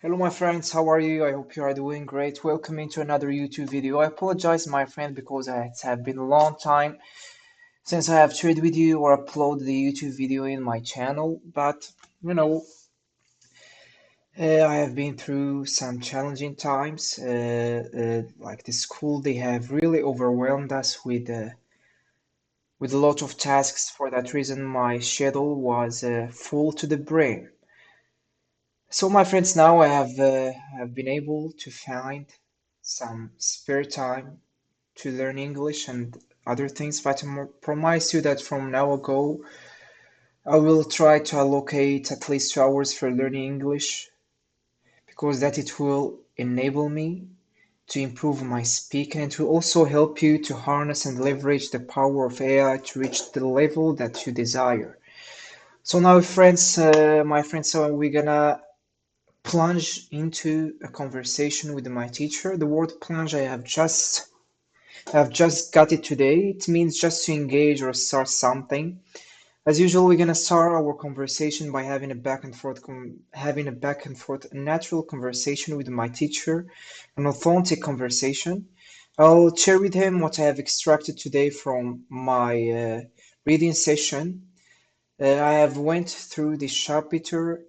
Hello, my friends. How are you? I hope you are doing great. Welcome into another YouTube video. I apologize, my friend, because it has been a long time since I have shared with you or uploaded the YouTube video in my channel. But you know, I have been through some challenging times. Like the school, they have really overwhelmed us with a lot of tasks. For that reason, my schedule was full to the brim. So, my friends, now I have been able to find some spare time to learn English and other things, but I promise you that from now ago, I will try to allocate at least 2 hours for learning English because that it will enable me to improve my speaking and to also help you to harness and leverage the power of AI to reach the level that you desire. So now, friends, my friends, so we're gonna plunge into a conversation with my teacher. The word plunge I have just got it today. It means just to engage or start something. As usual, we're gonna start our conversation by having a back and forth, natural conversation with my teacher, an authentic conversation. I'll share with him what I have extracted today from my reading session. I have went through this chapter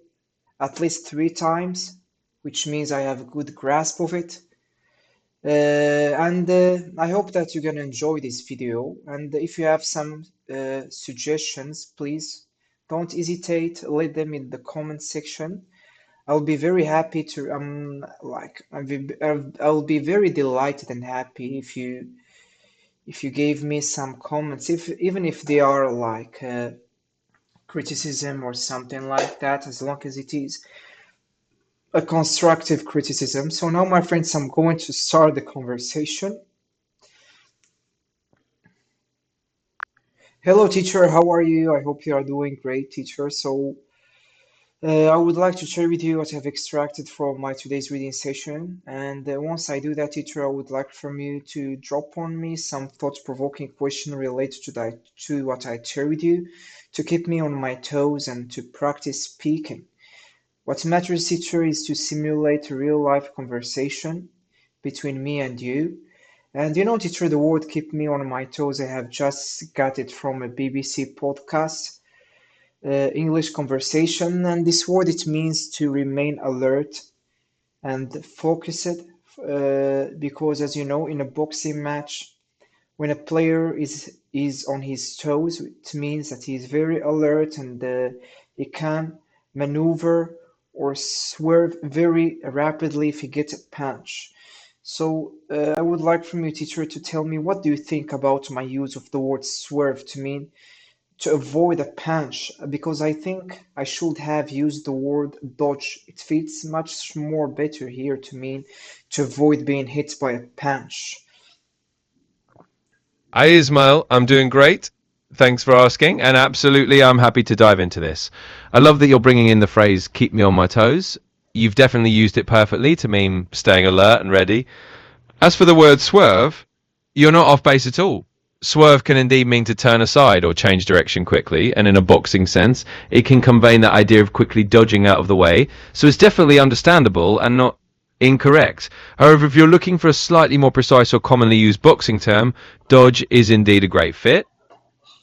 at least 3 times, which means I have a good grasp of it. And I hope that you're gonna enjoy this video. And if you have some suggestions, please don't hesitate. Leave them in the comment section. I'll be very happy to I'll be very delighted and happy if you gave me some comments, if even if they are like criticism or something like that, as long as it is a constructive criticism. So now, my friends, I'm going to start the conversation. Hello, teacher. How are you? I hope you are doing great, teacher. So, I would like to share with you what I've extracted from my today's reading session. And once I do that, teacher, I would like from you to drop on me some thought-provoking question related to what I share with you, to keep me on my toes and to practice speaking. What matters, teacher, is to simulate a real-life conversation between me and you. And teacher, the word keep me on my toes, I have just got it from a BBC podcast, English conversation. And this word, it means to remain alert and focused, because as you know, in a boxing match, when a player is on his toes, it means that he is very alert and he can maneuver or swerve very rapidly if he gets a punch. So I would like from you, teacher, to tell me what do you think about my use of the word swerve to mean to avoid a punch, because I think I should have used the word dodge. It fits much more better here to mean to avoid being hit by a punch. Hi, Ismail. I'm doing great. Thanks for asking. And absolutely, I'm happy to dive into this. I love that you're bringing in the phrase keep me on my toes. You've definitely used it perfectly to mean staying alert and ready. As for the word swerve, you're not off base at all. Swerve can indeed mean to turn aside or change direction quickly, and in a boxing sense, it can convey that idea of quickly dodging out of the way. So it's definitely understandable and not incorrect. However, if you're looking for a slightly more precise or commonly used boxing term, dodge is indeed a great fit.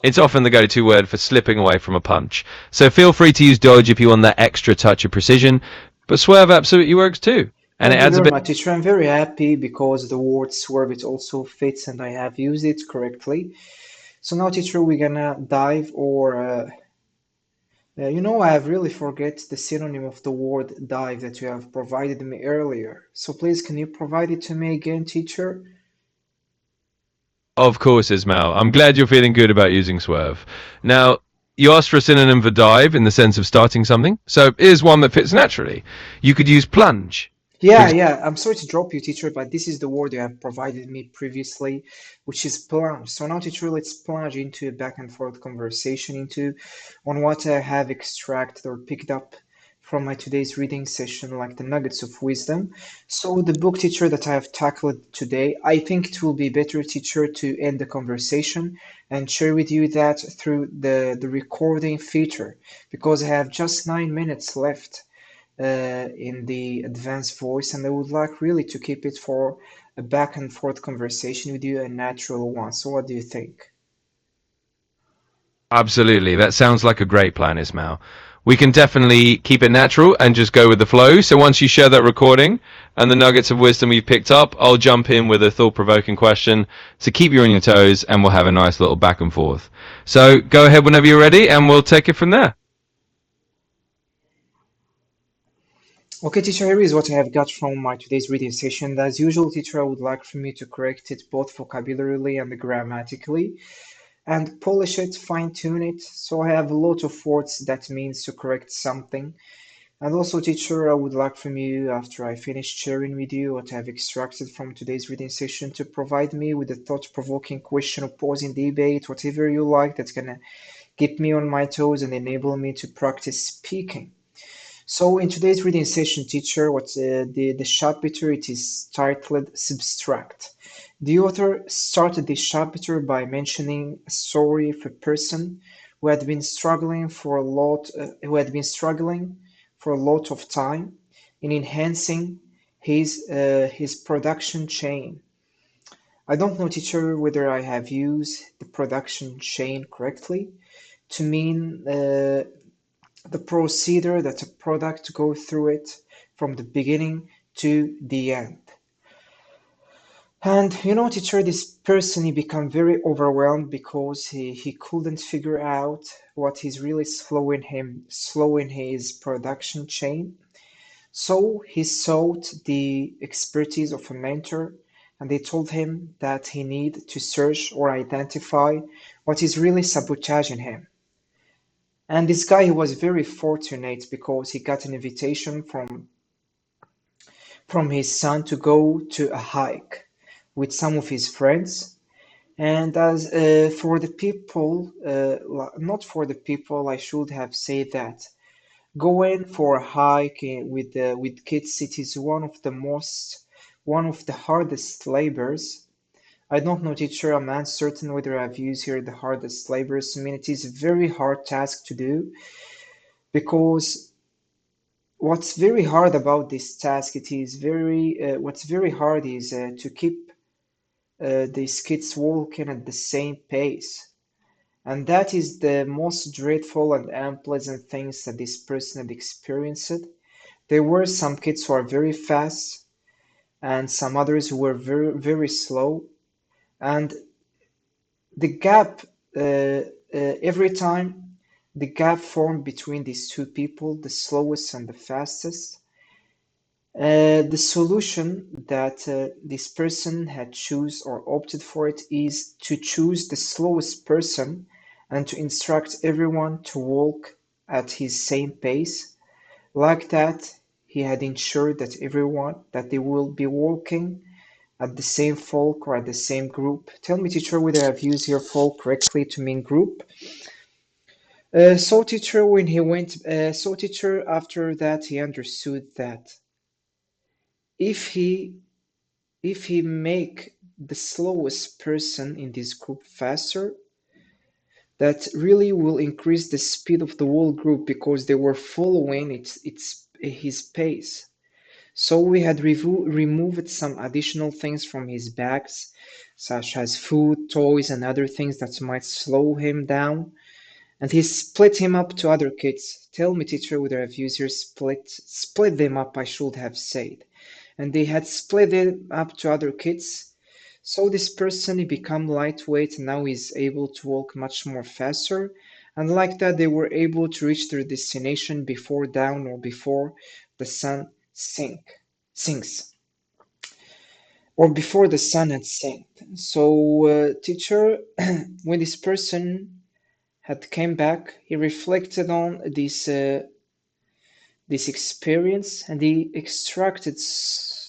It's often the go-to word for slipping away from a punch. So feel free to use dodge if you want that extra touch of precision, but swerve absolutely works too. And it Thank you adds a very bit. much, teacher. I'm very happy because the word swerve it also fits and I have used it correctly. So now, teacher, we're gonna dive I have really forget the synonym of the word dive that you have provided me earlier. So please, can you provide it to me again, teacher? Of course, Ismail. I'm glad you're feeling good about using swerve. Now, you asked for a synonym for dive in the sense of starting something, so here's one that fits naturally. You could use plunge. For Yeah, example, yeah. I'm sorry to drop you, teacher, but this is the word you have provided me previously, which is plunge. So now, teacher, let's plunge into a back and forth conversation into on what I have extracted or picked up from my today's reading session, like the nuggets of wisdom. So the book, teacher, that I have tackled today, I think it will be better, teacher, to end the conversation and share with you that through the recording feature, because I have just 9 minutes left in the advanced voice, and I would like really to keep it for a back and forth conversation with you, a natural one. So, what do you think? Absolutely. That sounds like a great plan, Ismail. We can definitely keep it natural and just go with the flow. So once you share that recording and the nuggets of wisdom you've picked up, I'll jump in with a thought provoking question to keep you on your toes and we'll have a nice little back and forth. So go ahead whenever you're ready and we'll take it from there. Okay, teacher, here is what I have got from my today's reading session. As usual, teacher, I would like for me to correct it both vocabulary and grammatically, and polish it, fine tune it. So I have a lot of words that means to correct something. And also, teacher, I would like from you, after I finish sharing with you what I have extracted from today's reading session, to provide me with a thought-provoking question, opposing debate, whatever you like, that's gonna keep me on my toes and enable me to practice speaking. So in today's reading session, teacher, what's the chapter? It is titled "Subtract." The author started this chapter by mentioning a story of a person who had been struggling for a lot of time in enhancing his production chain. I don't know, teacher, whether I have used the production chain correctly to mean the procedure that a product go through it from the beginning to the end. And you know, teacher, this person he become very overwhelmed because he couldn't figure out what is really slowing his production chain. So he sought the expertise of a mentor, and they told him that he need to search or identify what is really sabotaging him. And this guy he was very fortunate because he got an invitation from his son to go to a hike with some of his friends. And as for the people, not for the people, I should have said that going for a hike with kids, it is one of the hardest labors. I don't know, teacher. I'm uncertain whether I've used here the hardest labors. I mean, it is a very hard task to do because what's very hard about this task, it is what's very hard is to keep these kids walking at the same pace. And that is the most dreadful and unpleasant things that this person had experienced. There were some kids who are very fast and some others who were very, very slow. And the gap, every time, the gap formed between these two people, the slowest and the fastest, the solution that this person had choose or opted for it is to choose the slowest person and to instruct everyone to walk at his same pace. Like that, he had ensured that everyone that they will be walking at the same folk or at the same group. Tell me, teacher, whether I've used here folk correctly to mean group. So teacher, after that, he understood that if he make the slowest person in this group faster, that really will increase the speed of the whole group because they were following its his pace. So we had removed some additional things from his bags, such as food, toys, and other things that might slow him down. And he split him up to other kids. Tell me, teacher, whether I've used here split them up, I should have said. And they had split it up to other kids. So this person he become lightweight and now he's able to walk much more faster. And like that, they were able to reach their destination before dawn or before the sun sinks, or before the sun had set. So, teacher, when this person had came back, he reflected on this experience and he extracted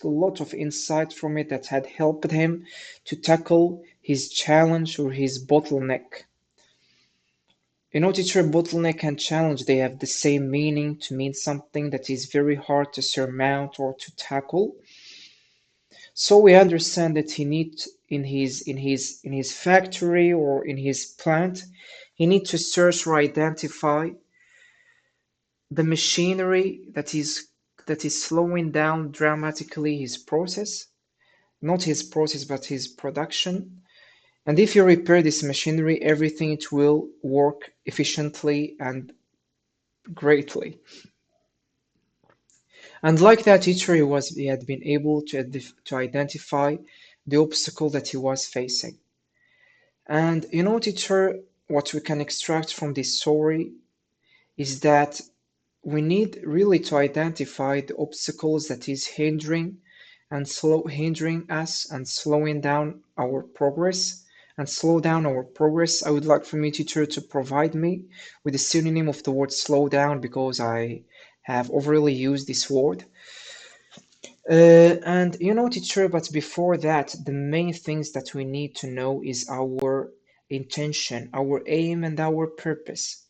a lot of insight from it that had helped him to tackle his challenge or his bottleneck. You know, teacher, bottleneck and challenge, they have the same meaning to mean something that is very hard to surmount or to tackle. So we understand that he needs in his factory or in his plant, he needs to search or identify the machinery that is that is slowing down dramatically his process, not his process, but his production. And if you repair this machinery, everything it will work efficiently and greatly. And like that teacher, he had been able to identify the obstacle that he was facing. And you know, teacher, what we can extract from this story is that we need really to identify the obstacles that is hindering us and slowing down our progress and slow down our progress. I would like for me, teacher, to provide me with a synonym of the word slow down because I have overly used this word. And you know, teacher, but before that, the main things that we need to know is our intention, our aim, and our purpose.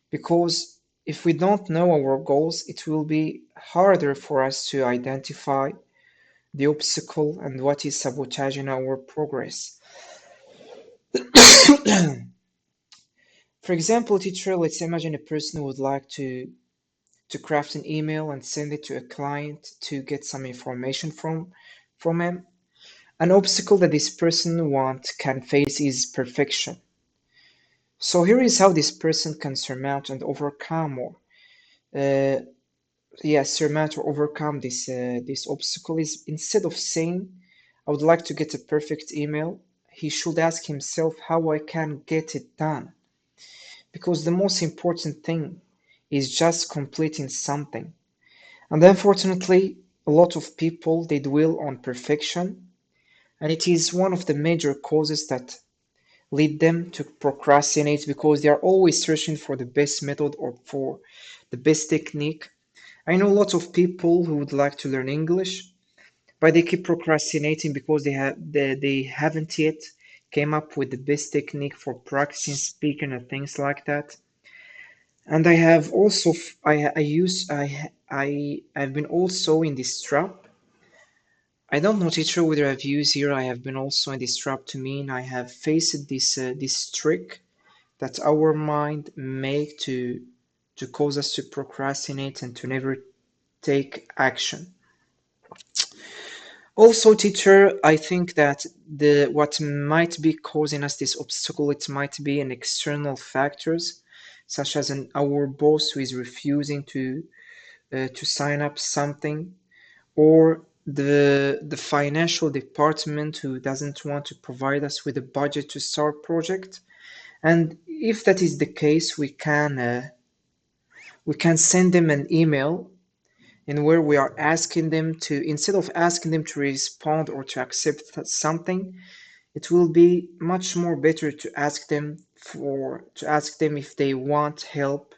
Because if we don't know our goals, it will be harder for us to identify the obstacle and what is sabotaging our progress. For example, teacher, let's imagine a person who would like to craft an email and send it to a client to get some information from him. An obstacle that this person can face is perfection. So here is how this person can surmount and overcome or uh, surmount or overcome this obstacle is instead of saying I would like to get a perfect email, he should ask himself how I can get it done. Because the most important thing is just completing something. And unfortunately, a lot of people they dwell on perfection, and it is one of the major causes that lead them to procrastinate because they are always searching for the best method or for the best technique. I know a lot of people who would like to learn English, but they keep procrastinating because they haven't yet came up with the best technique for practicing speaking and things like that. And I have also I use I've been also in this trap. I don't know, teacher, whether I've used here. I have been also in this trap to mean I have faced this trick that our mind make to cause us to procrastinate and to never take action. Also, teacher, I think that the what might be causing us this obstacle, it might be an external factors, such as our boss who is refusing to sign up something, or the financial department who doesn't want to provide us with a budget to start project. And if that is the case, we can send them an email in where we are asking them to, instead of asking them to respond or to accept something, it will be much more better to ask them if they want help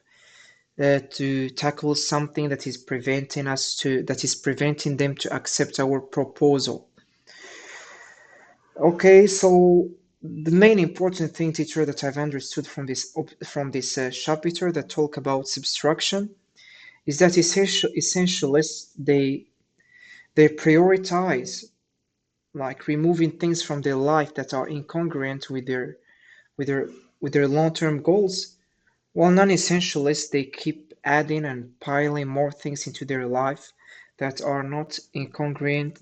to tackle something that is preventing them to accept our proposal. Okay, so the main important thing, teacher, that I've understood from this chapter that talk about subtraction is that essentialists they prioritize like removing things from their life that are incongruent with their with their long-term goals, while non-essentialists they keep adding and piling more things into their life that are not incongruent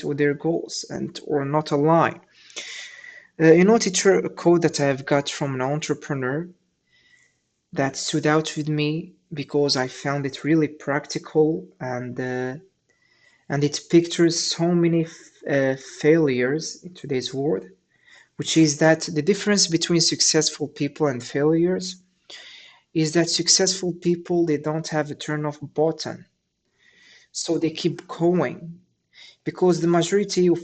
with their goals and or not aligned. You know, teacher, a quote that I've got from an entrepreneur that stood out with me because I found it really practical and it pictures so many failures in today's world, which is that the difference between successful people and failures is that successful people they don't have a turn off button, so they keep going because the majority of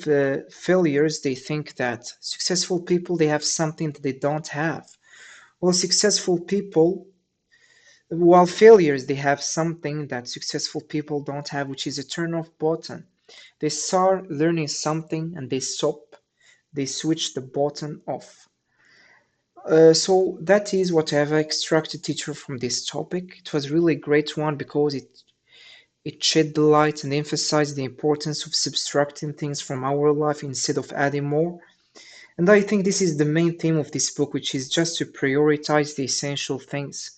failures they think that successful people they have something that they don't have. Well, successful people, while failures they have something that successful people don't have, which is a turn off button. They start learning something and they stop, they switch the button off. So that is what I have extracted, teacher, from this topic. It was really a great one because it shed the light and emphasized the importance of subtracting things from our life instead of adding more. And I think this is the main theme of this book, which is just to prioritize the essential things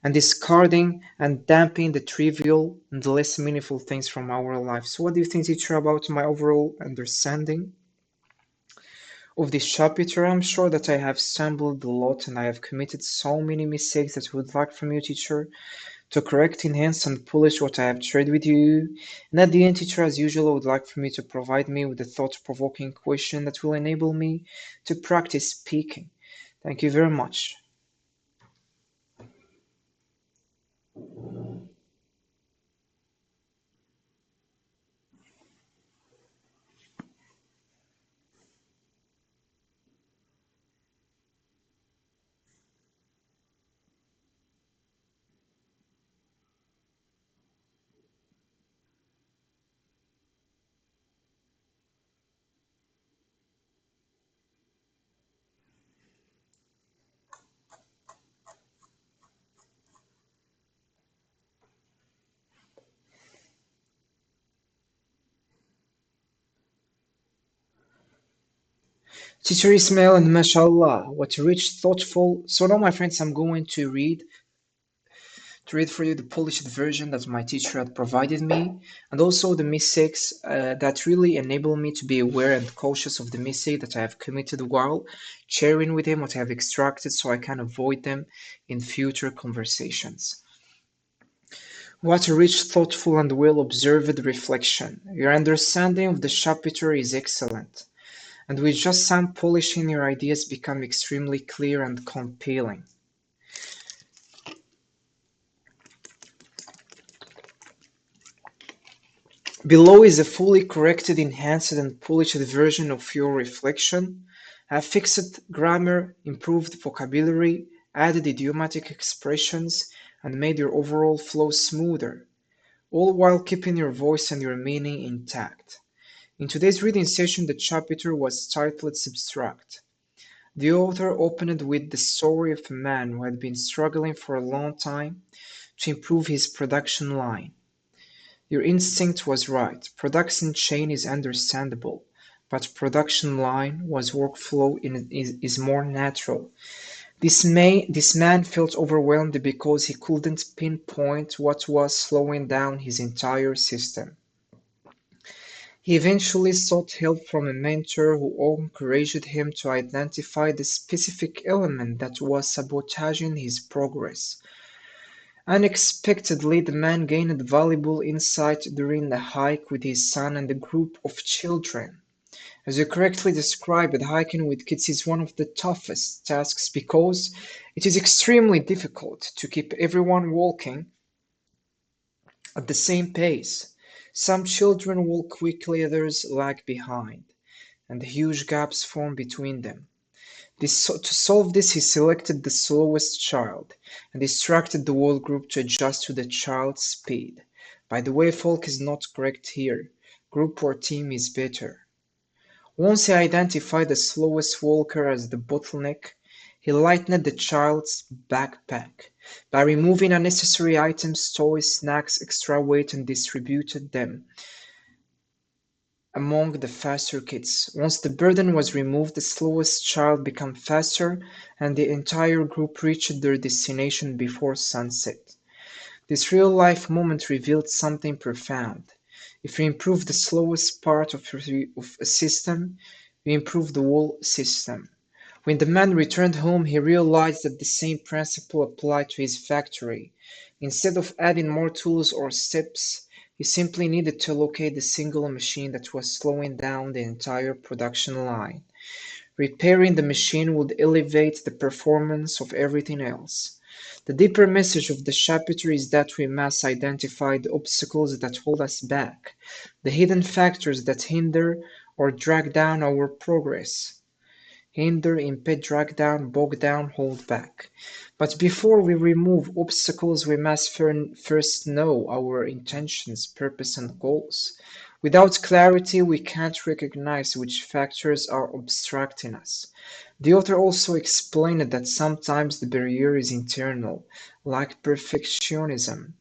and discarding and damping the trivial and less meaningful things from our life. So, what do you think, teacher, about my overall understanding of this chapter? I'm sure that I have stumbled a lot and I have committed so many mistakes that I would like from you, teacher, to correct, enhance, and polish what I have shared with you. And at the end, teacher, as usual, I would like for me to provide me with a thought-provoking question that will enable me to practice speaking. Thank you very much. Teacher Ismail and mashallah, what a rich, thoughtful. So now, my friends, I'm going to read for you the polished version that my teacher had provided me, and also the mistakes that really enable me to be aware and cautious of the mistake that I have committed while sharing with him what I have extracted so I can avoid them in future conversations. What a rich, thoughtful, and well observed reflection. Your understanding of the chapter is excellent, and with just some polishing, your ideas become extremely clear and compelling. Below is a fully corrected, enhanced, and polished version of your reflection. I have fixed grammar, improved vocabulary, added idiomatic expressions, and made your overall flow smoother, all while keeping your voice and your meaning intact. In today's reading session, the chapter was titled Subtract. The author opened with the story of a man who had been struggling for a long time to improve his production line. Your instinct was right. Production chain is understandable, but production line was workflow is more natural. This man felt overwhelmed because he couldn't pinpoint what was slowing down his entire system. He eventually sought help from a mentor who encouraged him to identify the specific element that was sabotaging his progress. Unexpectedly, the man gained valuable insight during a hike with his son and a group of children. As you correctly described, hiking with kids is one of the toughest tasks because it is extremely difficult to keep everyone walking at the same pace. Some children walk quickly, others lag behind, and huge gaps form between them. To solve this, he selected the slowest child and instructed the whole group to adjust to the child's speed. By the way, folk is not correct here. Group or team is better. Once he identified the slowest walker as the bottleneck, he lightened the child's backpack by removing unnecessary items, toys, snacks, extra weight, and distributed them among the faster kids. Once the burden was removed, the slowest child became faster, and the entire group reached their destination before sunset. This real-life moment revealed something profound. If we improve the slowest part of a system, we improve the whole system. When the man returned home, he realized that the same principle applied to his factory. Instead of adding more tools or steps, he simply needed to locate the single machine that was slowing down the entire production line. Repairing the machine would elevate the performance of everything else. The deeper message of the chapter is that we must identify the obstacles that hold us back, the hidden factors that hinder or drag down our progress. Hinder, impede, drag down, bog down, hold back. But before we remove obstacles, we must first know our intentions, purpose, and goals. Without clarity, we can't recognize which factors are obstructing us. The author also explained that sometimes the barrier is internal, like perfectionism.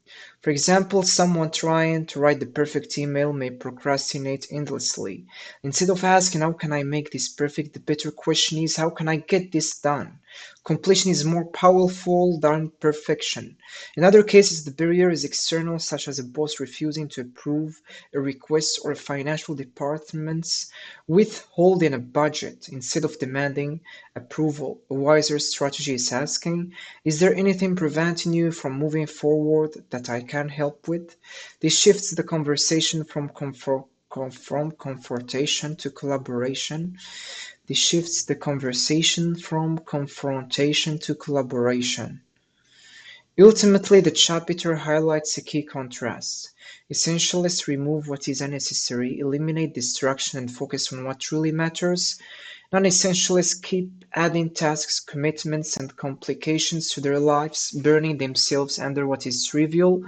For example, someone trying to write the perfect email may procrastinate endlessly. Instead of asking, how can I make this perfect, the better question is, how can I get this done? Completion is more powerful than perfection. In other cases, the barrier is external, such as a boss refusing to approve a request or a financial department's withholding a budget instead of demanding approval. A wiser strategy is asking, is there anything preventing you from moving forward that I can help with? This shifts the conversation from confrontation to collaboration. This shifts the conversation from confrontation to collaboration. Ultimately, the chapter highlights a key contrast. Essentialists remove what is unnecessary, eliminate distraction, and focus on what truly matters. Non-essentialists keep adding tasks, commitments, and complications to their lives, burning themselves under what is trivial.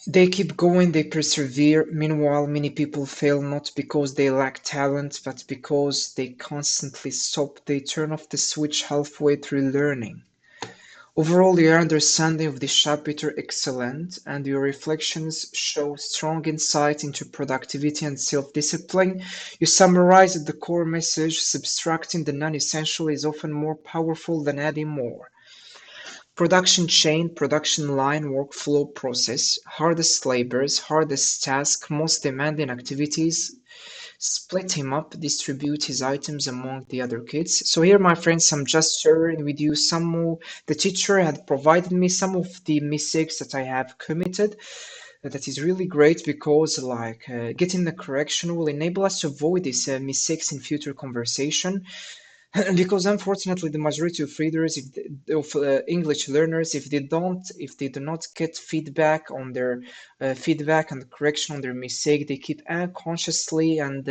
They keep going, they persevere. Meanwhile, many people fail not because they lack talent, but because they constantly stop. They turn off the switch halfway through learning. Overall, your understanding of this chapter excellent, and your reflections show strong insight into productivity and self-discipline. You summarized the core message: subtracting the non-essential is often more powerful than adding more. Production chain, production line, workflow process, hardest labors, hardest task, most demanding activities. Split him up, distribute his items among the other kids. So here, my friends, I'm just sharing with you some of the teacher had provided me some of the mistakes that I have committed. That is really great because getting the correction will enable us to avoid these mistakes in future conversation. Because unfortunately the majority of readers of English learners, if they do not get feedback on their feedback and correction on their mistake, they keep unconsciously and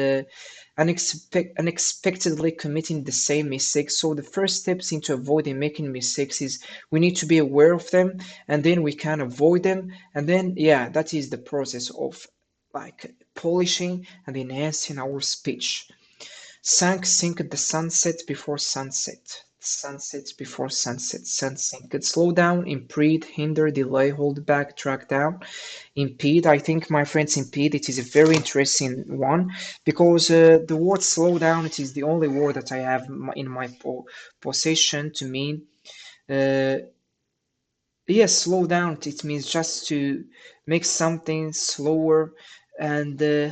unexpectedly committing the same mistake. So the first steps into avoiding making mistakes is we need to be aware of them, and then we can avoid them, and then yeah, that is the process of like polishing and enhancing our speech. Sank, sink, the sunset before sunset. Sunset before sunset. Sun sink. Slow down, impede, hinder, delay, hold back, drag down. Impede, I think, my friends, impede, it is a very interesting one because the word slow down, it is the only word that I have in my possession to mean. Uh, yes, slow down, it means just to make something slower and uh,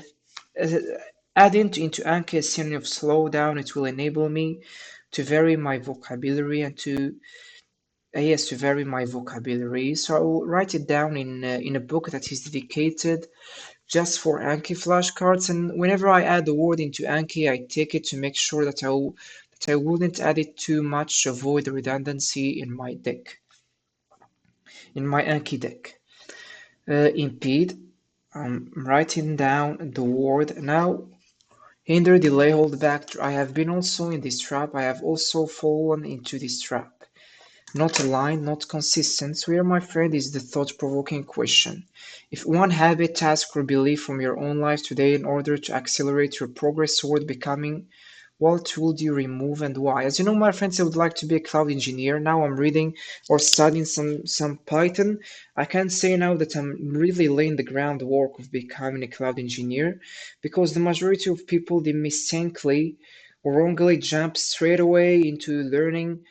adding into Anki a synonym of slow down, it will enable me to vary my vocabulary and to yes, to vary my vocabulary. So I will write it down in a book that is dedicated just for Anki flashcards. And whenever I add the word into Anki, I take it to make sure that I wouldn't add it too much to avoid the redundancy in my deck, in my Anki deck. Impede. I'm writing down the word now. Hinder, delay, hold back. I have been also in this trap. I have also fallen into this trap. Not aligned, not consistent. So here, my friend, is the thought-provoking question. If one habit, task, or belief from your own life today in order to accelerate your progress toward becoming, what would you remove and why? As you know, my friends, I would like to be a cloud engineer. Now I'm reading or studying some Python. I can say now that I'm really laying the groundwork of becoming a cloud engineer because the majority of people, they mistakenly or wrongly jump straight away into learning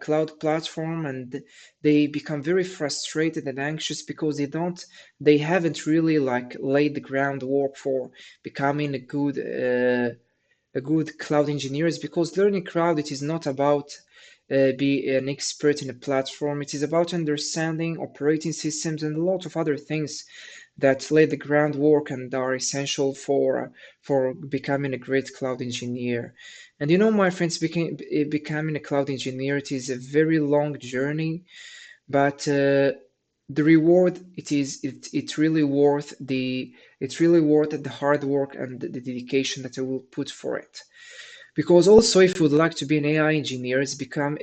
cloud platform, and they become very frustrated and anxious because they haven't really like laid the groundwork for becoming a good cloud engineer. Is because learning cloud, it is not about be an expert in a platform. It is about understanding operating systems and a lot of other things that lay the groundwork and are essential for becoming a great cloud engineer. And you know, my friends, becoming a cloud engineer, it is a very long journey, but the reward, it's really worth the hard work and the dedication that I will put for it. Because also, if you would like to be an AI engineer, it's become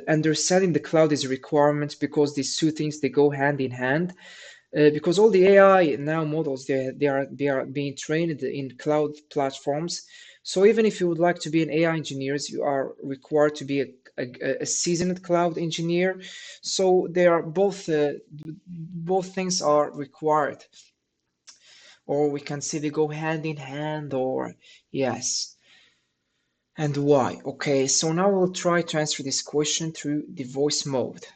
understanding the cloud is a requirement because these two things, they go hand in hand. Because all the AI now models, they are being trained in cloud platforms. So even if you would like to be an AI engineer, you are required to be a seasoned cloud engineer. So they are both things are required, or we can say they go hand in hand, or yes. and why. Okay, so now we'll try to answer this question through the voice mode.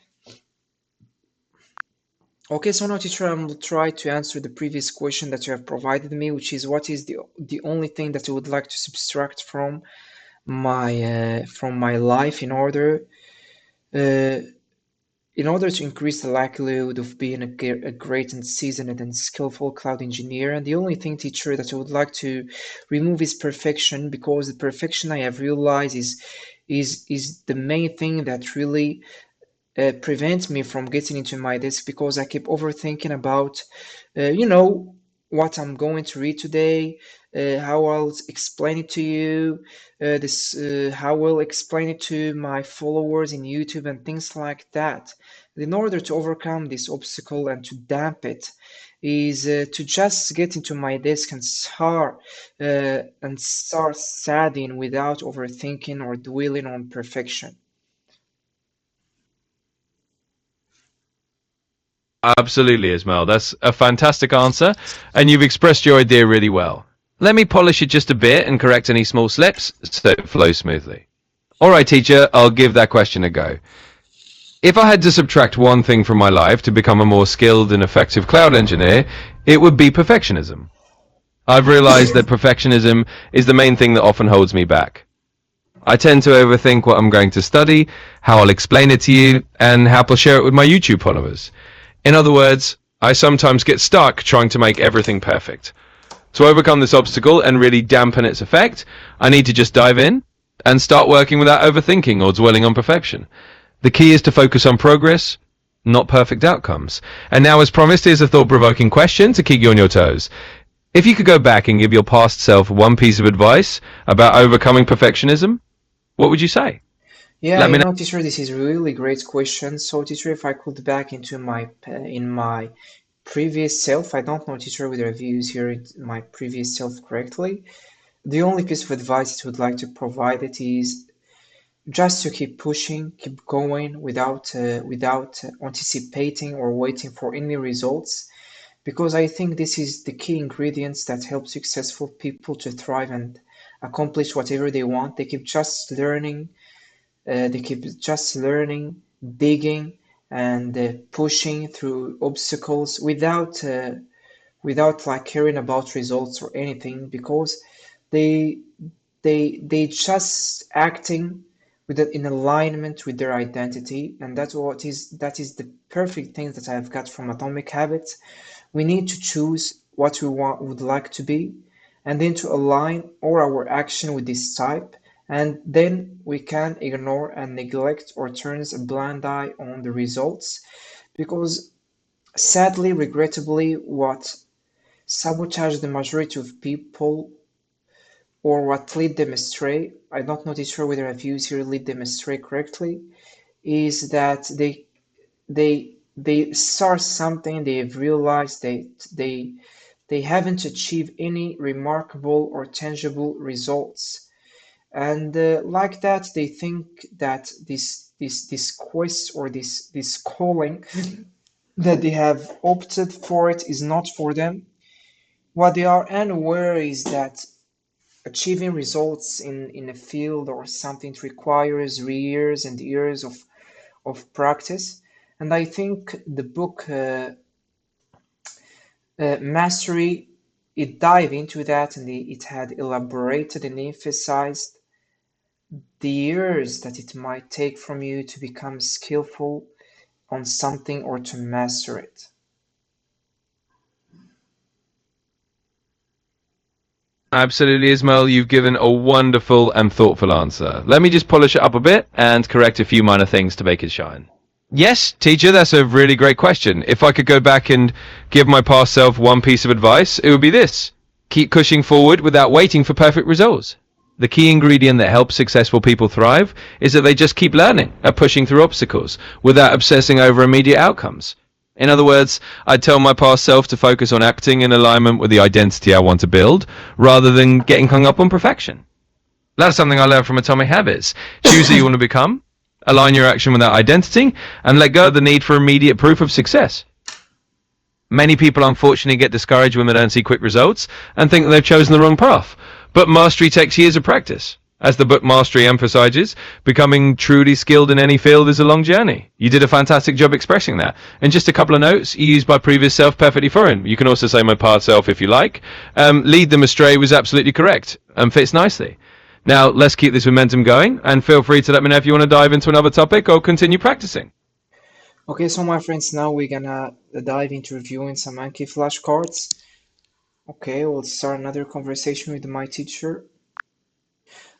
Okay, so now teacher, I will try to answer the previous question that you have provided me, which is what is the only thing that you would like to subtract from my life uh, in order to increase the likelihood of being a great and seasoned and skillful cloud engineer. And the only thing, teacher, that I would like to remove is perfection, because the perfection I have realized is the main thing that really prevents me from getting into my desk, because I keep overthinking about, you know, what I'm going to read today, how I'll explain it to you, how I'll explain it to my followers in YouTube and things like that. In order to overcome this obstacle and to damp it, is to just get into my desk and start studying without overthinking or dwelling on perfection. Absolutely, Ismail. That's a fantastic answer, and you've expressed your idea really well. Let me polish it just a bit and correct any small slips so it flows smoothly. All right, teacher, I'll give that question a go. If I had to subtract one thing from my life to become a more skilled and effective cloud engineer, it would be perfectionism. I've realized that perfectionism is the main thing that often holds me back. I tend to overthink what I'm going to study, how I'll explain it to you, and how I'll share it with my YouTube followers. In other words, I sometimes get stuck trying to make everything perfect. To overcome this obstacle and really dampen its effect, I need to just dive in and start working without overthinking or dwelling on perfection. The key is to focus on progress, not perfect outcomes. And now, as promised, here's a thought-provoking question to keep you on your toes. If you could go back and give your past self one piece of advice about overcoming perfectionism, what would you say? Yeah, Let me know. teacher, this is a really great question. So, teacher, if I could back into my previous self, I don't know, teacher, whether I've used here my previous self correctly. The only piece of advice I would like to provide it is just to keep pushing, keep going without anticipating or waiting for any results, because I think this is the key ingredients that help successful people to thrive and accomplish whatever they want. They keep just learning, digging, and pushing through obstacles without like caring about results or anything, because they they just acting in alignment with their identity, and that is the perfect thing that I've got from Atomic Habits. We need to choose what we would like to be, and then to align all our action with this type, and then we can ignore and neglect or turn a blind eye on the results, because sadly, regrettably, what sabotage the majority of people, or what lead them astray, I'm not sure whether I've used here lead them astray correctly, is that they start something, they've realized they haven't achieved any remarkable or tangible results, and like that they think that this quest or this calling that they have opted for it is not for them. What they are unaware is that achieving results in a field or something requires years and years of practice. And I think the book Mastery, it dive into that, and it had elaborated and emphasized the years that it might take from you to become skillful on something or to master it. Absolutely, Ismail. You've given a wonderful and thoughtful answer. Let me just polish it up a bit and correct a few minor things to make it shine. Yes, teacher, that's a really great question. If I could go back and give my past self one piece of advice, it would be this: keep pushing forward without waiting for perfect results. The key ingredient that helps successful people thrive is that they just keep learning and pushing through obstacles without obsessing over immediate outcomes. In other words, I'd tell my past self to focus on acting in alignment with the identity I want to build rather than getting hung up on perfection. That's something I learned from Atomic Habits. Choose who you want to become, align your action with that identity, and let go of the need for immediate proof of success. Many people unfortunately get discouraged when they don't see quick results and think that they've chosen the wrong path. But mastery takes years of practice. As the book Mastery emphasizes, becoming truly skilled in any field is a long journey. You did a fantastic job expressing that. And just a couple of notes, you used my previous self perfectly fine. You can also say my past self if you like. Lead them astray was absolutely correct and fits nicely. Now, let's keep this momentum going, and feel free to let me know if you want to dive into another topic or continue practicing. Okay, so my friends, now we're gonna dive into reviewing some Anki flashcards. Okay, we'll start another conversation with my teacher.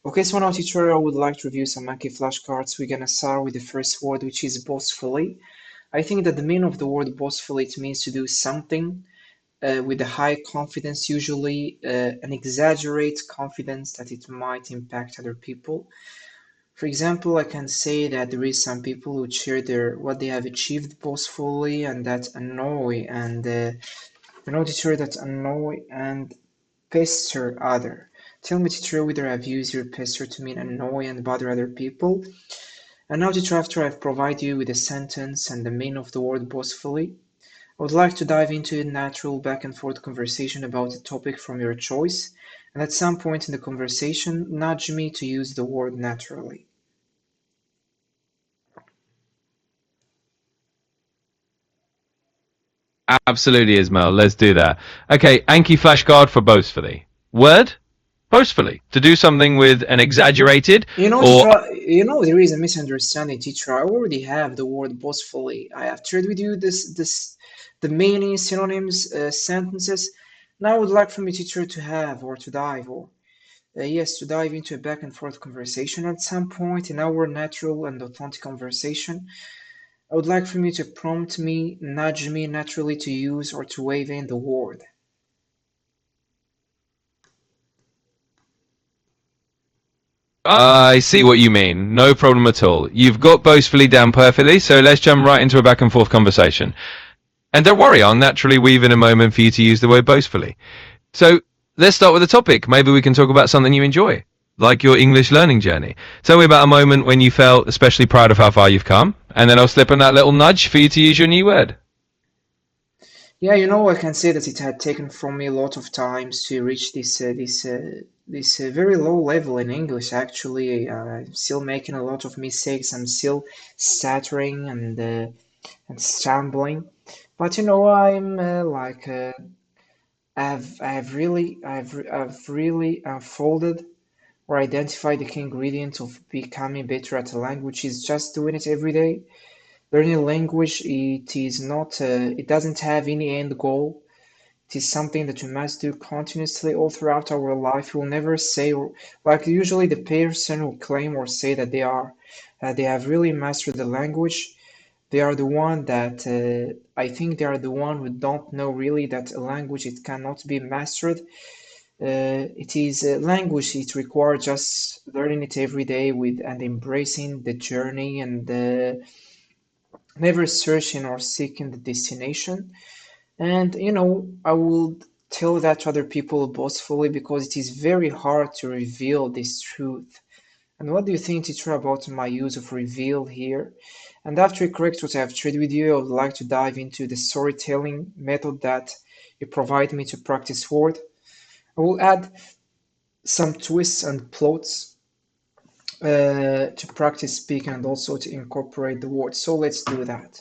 Okay, so now teacher, I would like to review some Anki flashcards. We're gonna start with the first word, which is boastfully. I think that the meaning of the word boastfully, it means to do something with a high confidence, usually an exaggerate confidence that it might impact other people. For example, I can say that there is some people who share their what they have achieved boastfully, and that annoy and teacher, that annoy and pester other. Tell me, teacher, whether I've used your pester to mean annoy and bother other people. And now, teacher, after I've provided you with a sentence and the meaning of the word boastfully, I would like to dive into a natural back and forth conversation about a topic from your choice, and at some point in the conversation, nudge me to use the word naturally. Absolutely, Ismail. Let's do that. Okay, Anki flashcard for boastfully. Word? Boastfully. To do something with an exaggerated or There is a misunderstanding, teacher. I already have the word boastfully. I have shared with you the meaning, synonyms, sentences. Now I would like from you, teacher, to have or to dive or yes, to dive into a back and forth conversation at some point in our natural and authentic conversation. I would like from you to prompt me, nudge me naturally to use or to wave in the word. I see what you mean. No problem at all. You've got boastfully down perfectly, so let's jump right into a back and forth conversation. And don't worry, I'll naturally weave in a moment for you to use the word boastfully. So let's start with the topic. Maybe we can talk about something you enjoy, like your English learning journey. Tell me about a moment when you felt especially proud of how far you've come, and then I'll slip in that little nudge for you to use your new word. Yeah, I can say that it had taken from me a lot of times to reach this very low level in English. Actually, I'm still making a lot of mistakes. I'm still stuttering and stumbling. But I'm I've really unfolded or identified the key ingredient of becoming better at a language is just doing it every day. Learning a language, it doesn't have any end goal. It is something that we must do continuously all throughout our life. We'll never say, like usually the person will claim or say that they have really mastered the language. They are the one that I think they are the one who don't know really that a language it cannot be mastered. It is a language. It requires just learning it every day with and embracing the journey and never searching or seeking the destination. And I will tell that to other people boastfully because it is very hard to reveal this truth. And what do you think, teacher, about my use of reveal here? And after you correct what I have shared with you, I would like to dive into the storytelling method that you provide me to practice word. I will add some twists and plots to practice speaking and also to incorporate the words. So let's do that.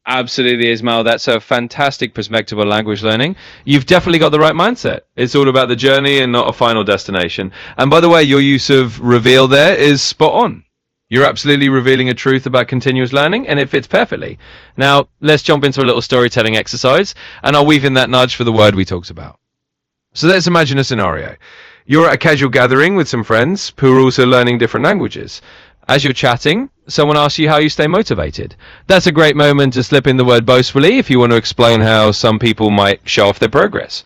Absolutely, Ismail. That's a fantastic perspective on language learning. You've definitely got the right mindset. It's all about the journey and not a final destination. And by the way, your use of reveal there is spot on. You're absolutely revealing a truth about continuous learning, and it fits perfectly. Now, let's jump into a little storytelling exercise, and I'll weave in that nudge for the word we talked about. So let's imagine a scenario. You're at a casual gathering with some friends who are also learning different languages. As you're chatting, someone asks you how you stay motivated. That's a great moment to slip in the word boastfully if you want to explain how some people might show off their progress.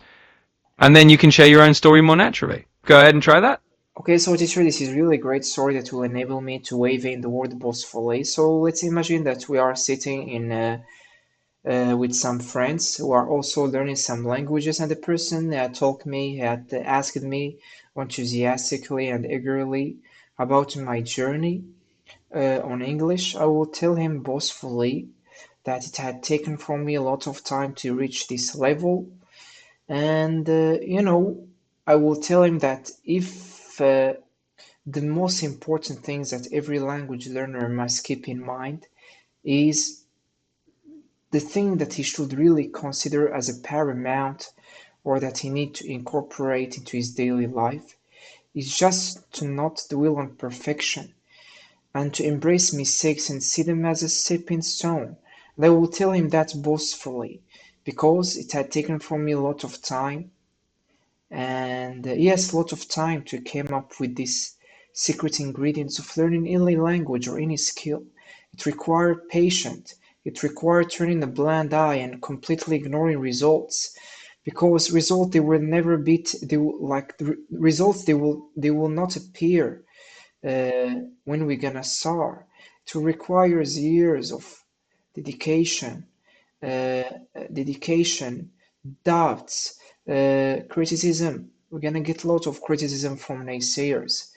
And then you can share your own story more naturally. Go ahead and try that. Okay, so teacher, this is really a great story that will enable me to wave in the word boastfully. So let's imagine that we are sitting in with some friends who are also learning some languages, and the person told me had asked me enthusiastically and eagerly about my journey on English. I will tell him boastfully that it had taken from me a lot of time to reach this level. And, I will tell him that if the most important things that every language learner must keep in mind is the thing that he should really consider as a paramount or that he need to incorporate into his daily life is just to not dwell on perfection and to embrace mistakes and see them as a stepping stone. And I will tell him that boastfully because it had taken from me a lot of time and yes, a lot of time to come up with these secret ingredients of learning any language or any skill. It required patience. It required turning a blind eye and completely ignoring results, because results they will never beat. They will, like the results they will not appear when we're gonna start. It requires years of dedication, uh, dedication, doubts, criticism. We're gonna get lots of criticism from naysayers,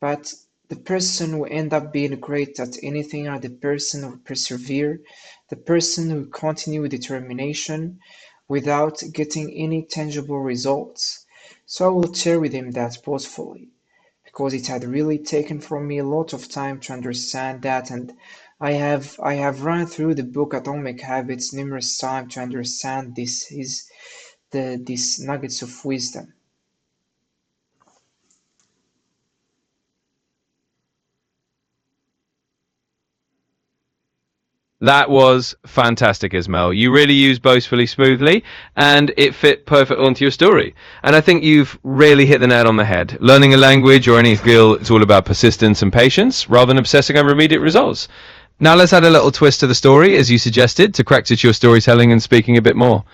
but the person who end up being great at anything are the person who persevere, the person who continue with determination without getting any tangible results. So I will share with him that boastfully because it had really taken from me a lot of time to understand that, and I have run through the book Atomic Habits numerous times to understand these nuggets of wisdom. That was fantastic, Ismail. You really used boastfully smoothly, and it fit perfect onto your story. And I think you've really hit the nail on the head. Learning a language or any skill, it's all about persistence and patience rather than obsessing over immediate results. Now let's add a little twist to the story, as you suggested, to practice your storytelling and speaking a bit more.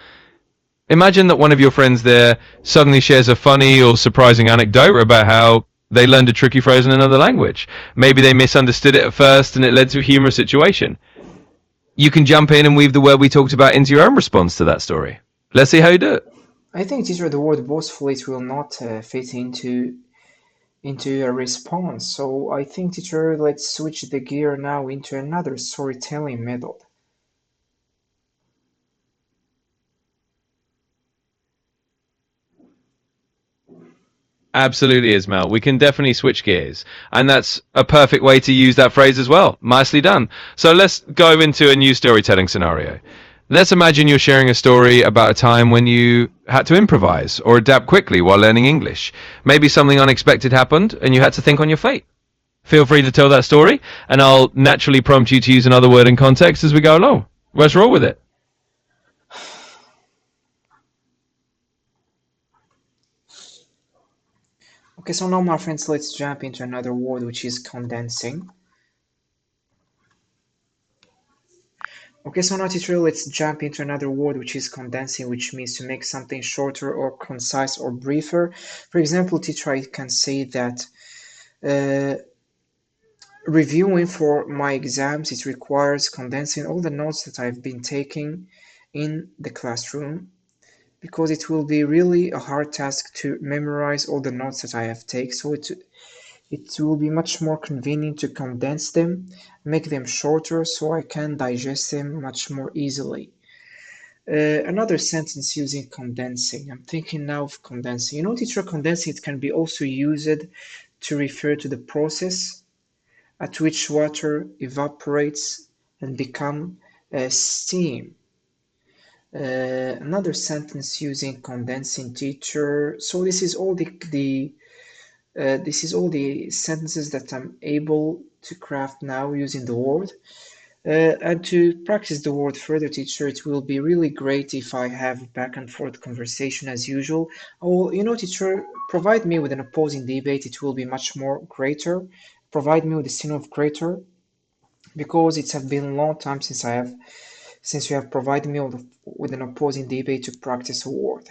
Imagine that one of your friends there suddenly shares a funny or surprising anecdote about how they learned a tricky phrase in another language. Maybe they misunderstood it at first and it led to a humorous situation. You can jump in and weave the word we talked about into your own response to that story. Let's see how you do it. I think these are the word boastfully it will not fit into a response. So I think teacher, let's switch the gear now into another storytelling method. Absolutely, Ismail. We can definitely switch gears. And that's a perfect way to use that phrase as well. Nicely done. So let's go into a new storytelling scenario. Let's imagine you're sharing a story about a time when you had to improvise or adapt quickly while learning English. Maybe something unexpected happened and you had to think on your feet. Feel free to tell that story, and I'll naturally prompt you to use another word in context as we go along. Let's roll with it. Okay, so now my friends, let's jump into another word which is condensing. Okay, so now teacher, let's jump into another word which is condensing, which means to make something shorter or concise or briefer. For example, teacher, I can say that uh, reviewing for my exams, it requires condensing all the notes that I've been taking in the classroom because it will be really a hard task to memorize all the notes that I have taken. So it will be much more convenient to condense them, make them shorter so I can digest them much more easily. Another sentence using condensing. I'm thinking now of condensing. Teacher, condensing it can be also used to refer to the process at which water evaporates and become steam. Another sentence using condensing, teacher. So this is all the sentences that I'm able to craft now using the word. And to practice the word further, teacher, it will be really great if I have back and forth conversation as usual. Oh, teacher, provide me with an opposing debate. It will be much more greater. Provide me with a scene of greater because it's have been a long time since you have provided me with an opposing debate to practice a word.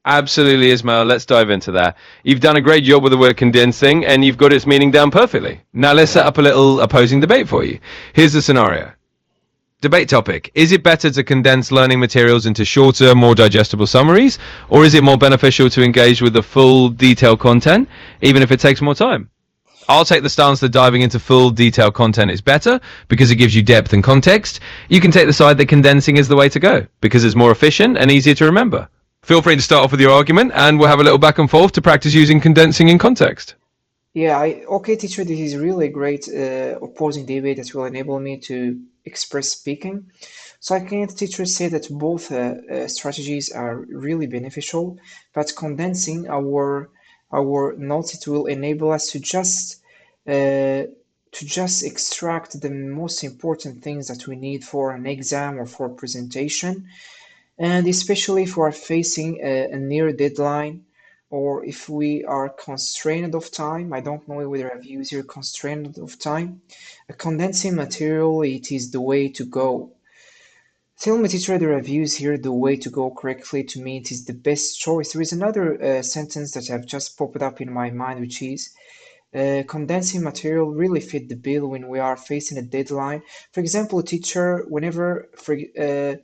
Absolutely, Ismail. Let's dive into that. You've done a great job with the word condensing, and you've got its meaning down perfectly. Now let's set up a little opposing debate for you. Here's the scenario. Debate topic. Is it better to condense learning materials into shorter, more digestible summaries, or is it more beneficial to engage with the full, detailed content, even if it takes more time? I'll take the stance that diving into full, detailed content is better because it gives you depth and context. You can take the side that condensing is the way to go because it's more efficient and easier to remember. Feel free to start off with your argument and we'll have a little back and forth to practice using condensing in context. Yeah, okay, teacher, this is really great opposing debate that will enable me to express speaking. So I can, teacher, say that both strategies are really beneficial, but condensing our notes, it will enable us to just extract the most important things that we need for an exam or for a presentation, and especially if we are facing a near deadline or if we are constrained of time. I don't know whether I've used here constrained of time. A condensing material, it is the way to go. Tell me, teacher, the reviews here, the way to go correctly. To me, it is the best choice. There is another sentence that have just popped up in my mind, which is condensing material really fit the bill when we are facing a deadline. For example, teacher, whenever the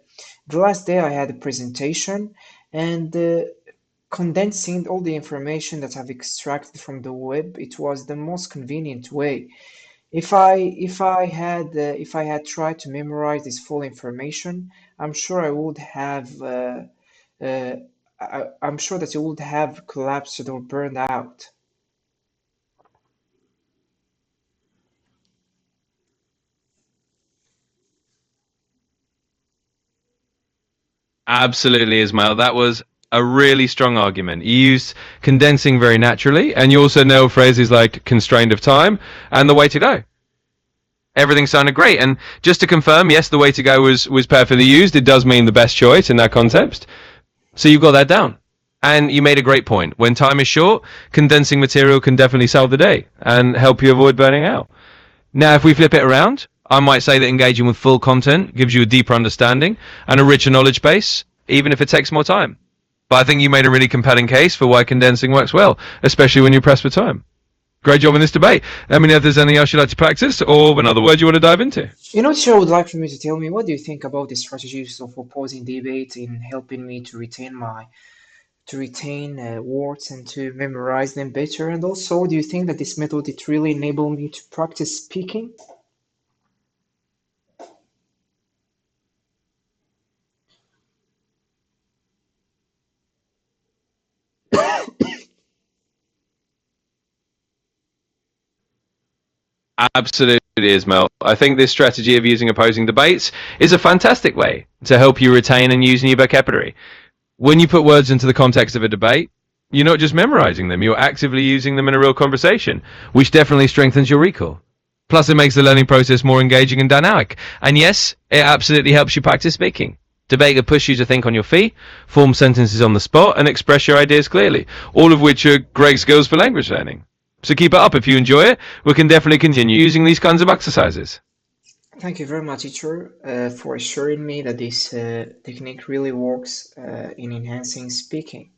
last day I had a presentation and condensing all the information that I've extracted from the web, it was the most convenient way. If I had tried to memorize this full information, I'm sure I would have uh, I'm sure that it would have collapsed or burned out. Absolutely, Ismail. That was a really strong argument. You used condensing very naturally, and you also nailed phrases like constrained of time and the way to go. Everything sounded great. And just to confirm, yes, the way to go was perfectly used. It does mean the best choice in that context. So you've got that down. And you made a great point. When time is short, condensing material can definitely save the day and help you avoid burning out. Now, if we flip it around, I might say that engaging with full content gives you a deeper understanding and a richer knowledge base, even if it takes more time. But I think you made a really compelling case for why condensing works well, especially when you're pressed for time. Great job in this debate. Let me know if there's anything else you'd like to practice or another word you want to dive into. Teacher, I would like for you to tell me what do you think about the strategies of opposing debate in helping me to retain words and to memorize them better? And also, do you think that this method it really enabled me to practice speaking? Absolutely, Ismail. I think this strategy of using opposing debates is a fantastic way to help you retain and use new vocabulary. When you put words into the context of a debate, you're not just memorizing them, you're actively using them in a real conversation, which definitely strengthens your recall. Plus, it makes the learning process more engaging and dynamic. And yes, it absolutely helps you practice speaking. Debate will push you to think on your feet, form sentences on the spot, and express your ideas clearly, all of which are great skills for language learning. So keep it up if you enjoy it. We can definitely continue using these kinds of exercises. Thank you very much, teacher, for assuring me that this technique really works in enhancing speaking.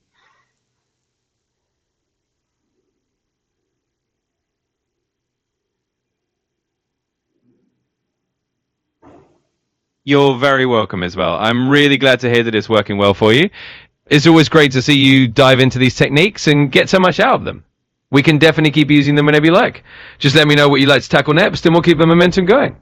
You're very welcome as well. I'm really glad to hear that it's working well for you. It's always great to see you dive into these techniques and get so much out of them. We can definitely keep using them whenever you like. Just let me know what you'd like to tackle next and we'll keep the momentum going.